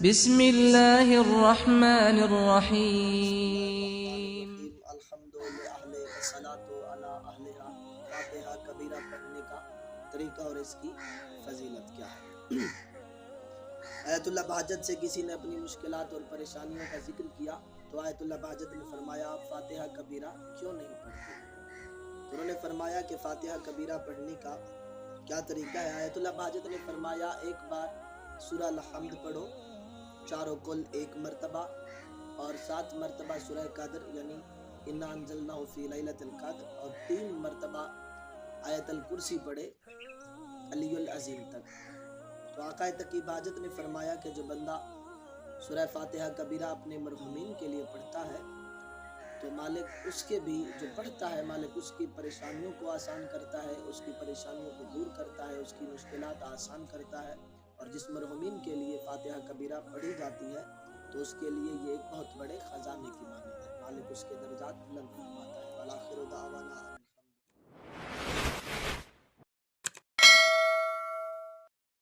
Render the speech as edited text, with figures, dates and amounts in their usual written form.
بسم اللہ الرحمن الرحیم۔ الحمد للہ صلاۃ علی اہلھا۔ فاتحہ کبیرہ پڑھنے کا طریقہ اور اس کی فضیلت کیا ہے؟ آیت اللہ بہجت سے کسی نے اپنی مشکلات اور پریشانیوں کا ذکر کیا تو آیت اللہ بہجت نے فرمایا آپ فاتحہ کبیرہ کیوں نہیں پڑھتے؟ تو انہوں نے فرمایا کہ فاتحہ کبیرہ پڑھنے کا کیا طریقہ ہے؟ آیت اللہ بہجت نے فرمایا ایک بار سورہ الحمد پڑھو، چاروں کل ایک مرتبہ، اور 7 مرتبہ سورہ قدر یعنی انا انزلناہ فی لیلۃ القدر، اور 3 مرتبہ آیت الکرسی پڑھے علی العظیم تک۔ تو آقا تقی بہجت نے فرمایا کہ جو بندہ سورہ فاتحہ کبیرہ اپنے مرحومین کے لیے پڑھتا ہے تو مالک اس کے بھی جو پڑھتا ہے مالک اس کی پریشانیوں کو آسان کرتا ہے، اس کی پریشانیوں کو دور کرتا ہے، اس کی مشکلات آسان کرتا ہے، اور جس مرحومین کے لیے فاتحہ کبیرہ پڑھی جاتی ہے تو اس کے لیے یہ ایک بہت بڑے خزانے کی مانند ہے، مالک اس کے درجات بلند فرماتا ہے۔ وَالْآخِرُ دَعْوَانَا